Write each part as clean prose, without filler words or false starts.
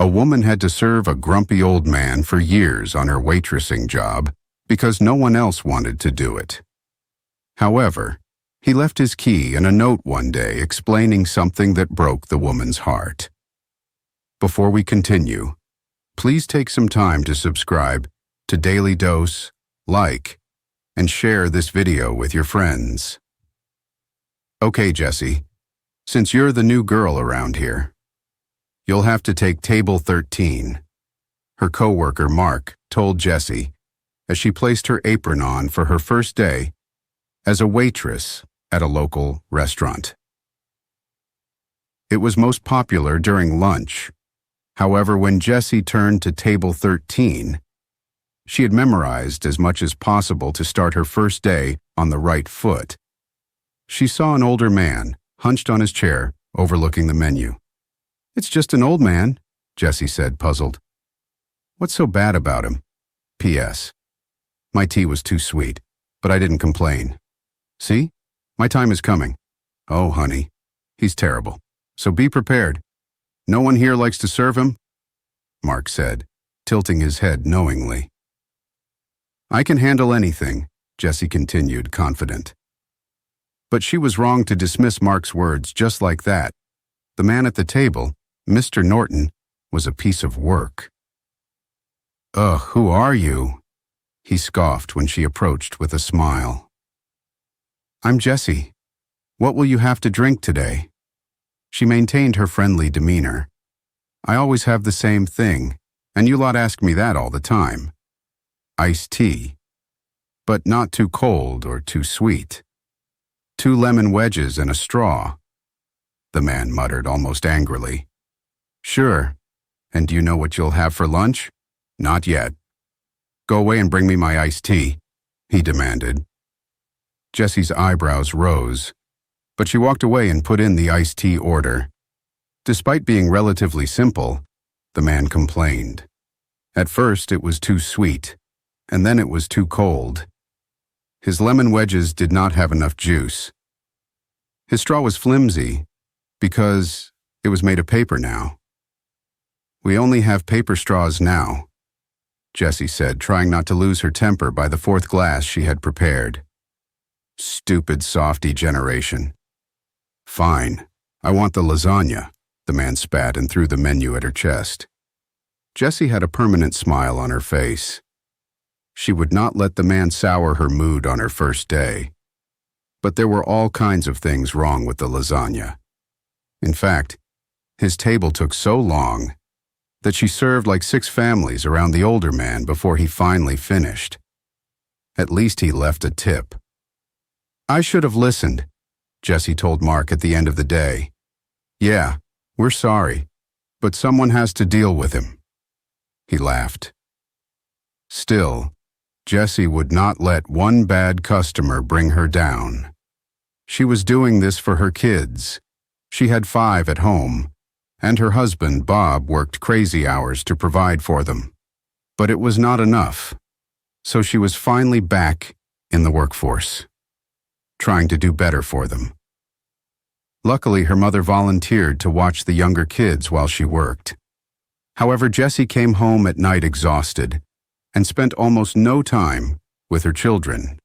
A woman had to serve a grumpy old man for years on her waitressing job because no one else wanted to do it. However, he left his key and a note one day explaining something that broke the woman's heart. Before we continue, please take some time to subscribe to Dailydose, like, and share this video with your friends. Okay, Jessie, since you're the new girl around here, you'll have to take table 13, her coworker Mark told Jessie as she placed her apron on for her first day as a waitress at a local restaurant. It was most popular during lunch. However, when Jessie turned to table 13, she had memorized as much as possible to start her first day on the right foot. She saw an older man, hunched on his chair, overlooking the menu. "It's just an old man," Jessie said, puzzled. "What's so bad about him? P.S. My tea was too sweet, but I didn't complain. See? My time is coming." "Oh, honey, he's terrible. So be prepared. No one here likes to serve him," Mark said, tilting his head knowingly. "I can handle anything," Jessie continued, confident. But she was wrong to dismiss Mark's words just like that. The man at the table, Mr. Norton, was a piece of work. "Ugh, who are you?" he scoffed when she approached with a smile. "I'm Jessie. What will you have to drink today?" She maintained her friendly demeanor. "I always have the same thing, and you lot ask me that all the time. Iced tea. But not too cold or too sweet. 2 lemon wedges and a straw," the man muttered almost angrily. "Sure. And do you know what you'll have for lunch?" "Not yet." "Go away and bring me my iced tea," he demanded. Jessie's eyebrows rose, but she walked away and put in the iced tea order. Despite being relatively simple, the man complained. At first it was too sweet, and then it was too cold. His lemon wedges did not have enough juice. His straw was flimsy because it was made of paper now. "We only have paper straws now," Jessie said, trying not to lose her temper by the 4th glass she had prepared. "Stupid softy generation." "Fine, I want the lasagna," the man spat and threw the menu at her chest. Jessie had a permanent smile on her face. She would not let the man sour her mood on her first day. But there were all kinds of things wrong with the lasagna. In fact, his table took so long that she served like 6 families around the older man before he finally finished. At least he left a tip. "I should have listened," Jessie told Mark at the end of the day. "Yeah, we're sorry, but someone has to deal with him." He laughed. Still, Jessie would not let one bad customer bring her down. She was doing this for her kids. She had 5 at home, and her husband, Bob, worked crazy hours to provide for them. But it was not enough, so she was finally back in the workforce, trying to do better for them. Luckily, her mother volunteered to watch the younger kids while she worked. However, Jessie came home at night exhausted and spent almost no time with her children.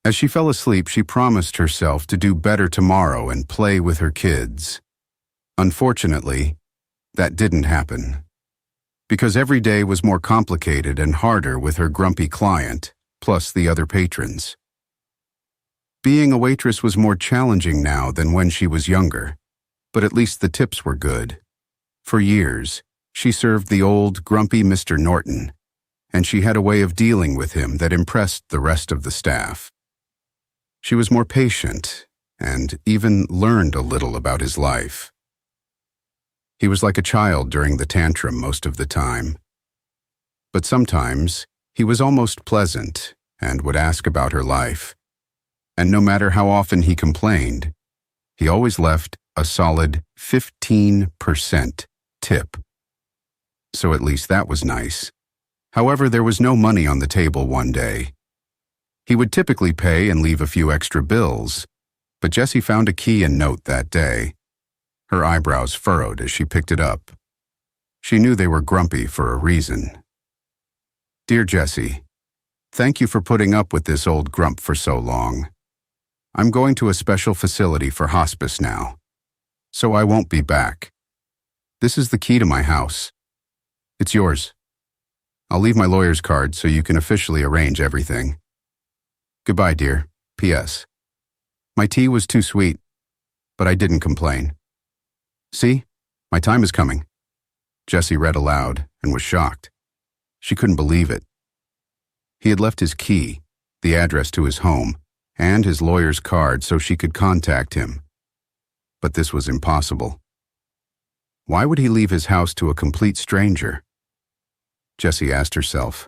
As she fell asleep, she promised herself to do better tomorrow and play with her kids. Unfortunately, that didn't happen, because every day was more complicated and harder with her grumpy client, plus the other patrons. Being a waitress was more challenging now than when she was younger, but at least the tips were good. For years, she served the old, grumpy Mr. Norton, and she had a way of dealing with him that impressed the rest of the staff. She was more patient and even learned a little about his life. He was like a child during the tantrum most of the time. But sometimes, he was almost pleasant and would ask about her life. And no matter how often he complained, he always left a solid 15% tip. So at least that was nice. However, there was no money on the table one day. He would typically pay and leave a few extra bills, but Jessie found a key and note that day. Her eyebrows furrowed as she picked it up. She knew they were grumpy for a reason. Dear Jessie, thank you for putting up with this old grump for so long. I'm going to a special facility for hospice now, so I won't be back. This is the key to my house. It's yours. I'll leave my lawyer's card so you can officially arrange everything. Goodbye, dear. P.S. My tea was too sweet, but I didn't complain. See, my time is coming. Jessie read aloud and was shocked. She couldn't believe it. He had left his key, the address to his home, and his lawyer's card so she could contact him. But this was impossible. Why would he leave his house to a complete stranger? Jessie asked herself.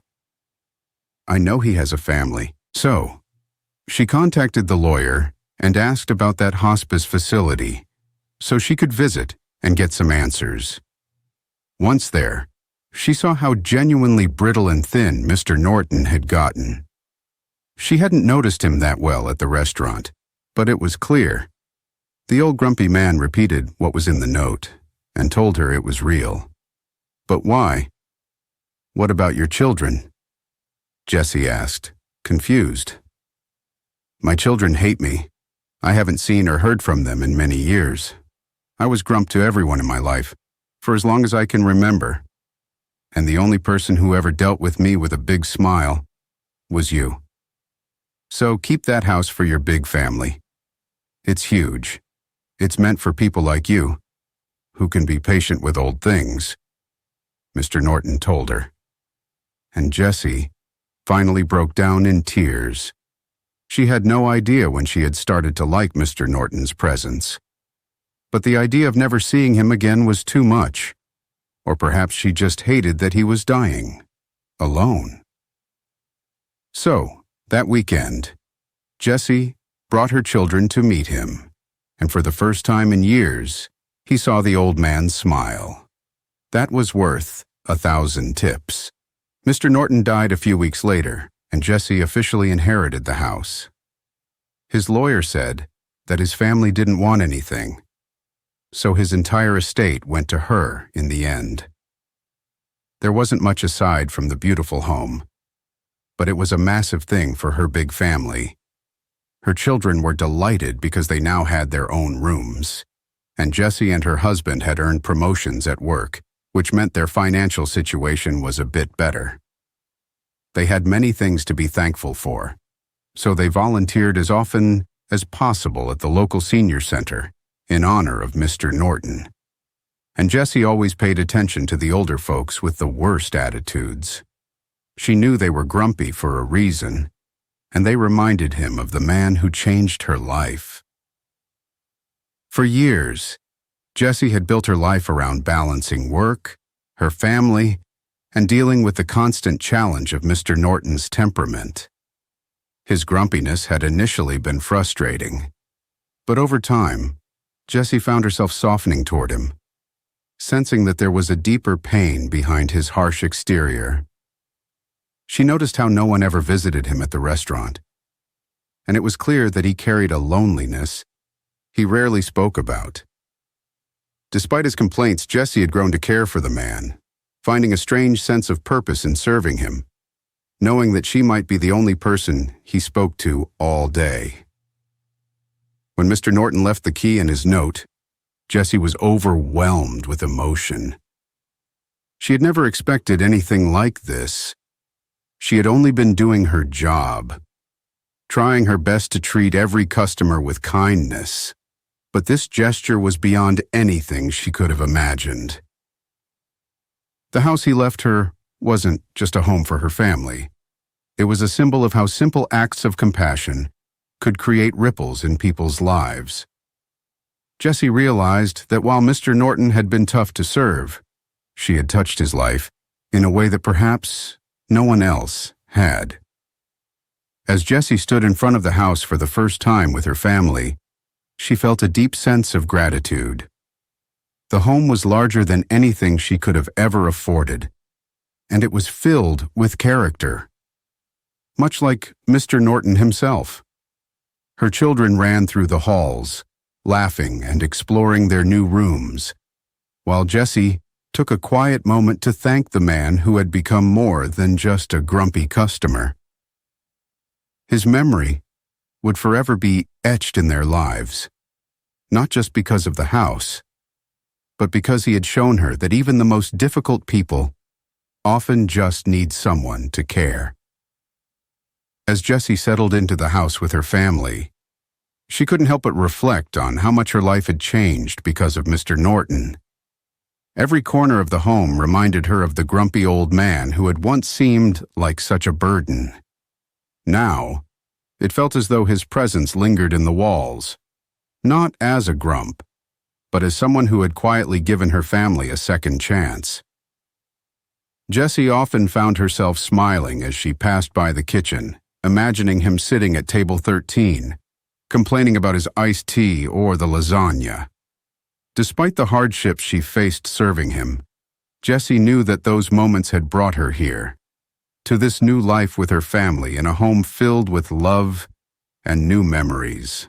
I know he has a family. So, she contacted the lawyer and asked about that hospice facility so she could visit and get some answers. Once there, she saw how genuinely brittle and thin Mr. Norton had gotten. She hadn't noticed him that well at the restaurant, but it was clear. The old grumpy man repeated what was in the note and told her it was real. But why? What about your children? Jessie asked, confused. My children hate me. I haven't seen or heard from them in many years. I was grump to everyone in my life, for as long as I can remember. And the only person who ever dealt with me with a big smile was you. So keep that house for your big family. It's huge. It's meant for people like you, who can be patient with old things, Mr. Norton told her. And Jessie finally broke down in tears. She had no idea when she had started to like Mr. Norton's presence. But the idea of never seeing him again was too much. Or perhaps she just hated that he was dying, alone. So, that weekend, Jessie brought her children to meet him, and for the first time in years, he saw the old man smile. That was worth 1,000 tips. Mr. Norton died a few weeks later, and Jessie officially inherited the house. His lawyer said that his family didn't want anything, so his entire estate went to her in the end. There wasn't much aside from the beautiful home, but it was a massive thing for her big family. Her children were delighted because they now had their own rooms, and Jessie and her husband had earned promotions at work, which meant their financial situation was a bit better. They had many things to be thankful for, so they volunteered as often as possible at the local senior center in honor of Mr. Norton. And Jessie always paid attention to the older folks with the worst attitudes. She knew they were grumpy for a reason, and they reminded him of the man who changed her life. For years, Jessie had built her life around balancing work, her family, and dealing with the constant challenge of Mr. Norton's temperament. His grumpiness had initially been frustrating, but over time, Jessie found herself softening toward him, sensing that there was a deeper pain behind his harsh exterior. She noticed how no one ever visited him at the restaurant, and it was clear that he carried a loneliness he rarely spoke about. Despite his complaints, Jessie had grown to care for the man, finding a strange sense of purpose in serving him, knowing that she might be the only person he spoke to all day. When Mr. Norton left the key and his note, Jessie was overwhelmed with emotion. She had never expected anything like this. She had only been doing her job, trying her best to treat every customer with kindness, but this gesture was beyond anything she could have imagined. The house he left her wasn't just a home for her family. It was a symbol of how simple acts of compassion could create ripples in people's lives. Jessie realized that while Mr. Norton had been tough to serve, she had touched his life in a way that perhaps no one else had. As Jessie stood in front of the house for the first time with her family, she felt a deep sense of gratitude. The home was larger than anything she could have ever afforded, and it was filled with character. Much like Mr. Norton himself. Her children ran through the halls, laughing and exploring their new rooms, while Jessie took a quiet moment to thank the man who had become more than just a grumpy customer. His memory would forever be etched in their lives, not just because of the house, but because he had shown her that even the most difficult people often just need someone to care. As Jessie settled into the house with her family, she couldn't help but reflect on how much her life had changed because of Mr. Norton. Every corner of the home reminded her of the grumpy old man who had once seemed like such a burden. Now, it felt as though his presence lingered in the walls, not as a grump, but as someone who had quietly given her family a second chance. Jessie often found herself smiling as she passed by the kitchen, imagining him sitting at table 13, complaining about his iced tea or the lasagna. Despite the hardships she faced serving him, Jessie knew that those moments had brought her here, to this new life with her family in a home filled with love and new memories.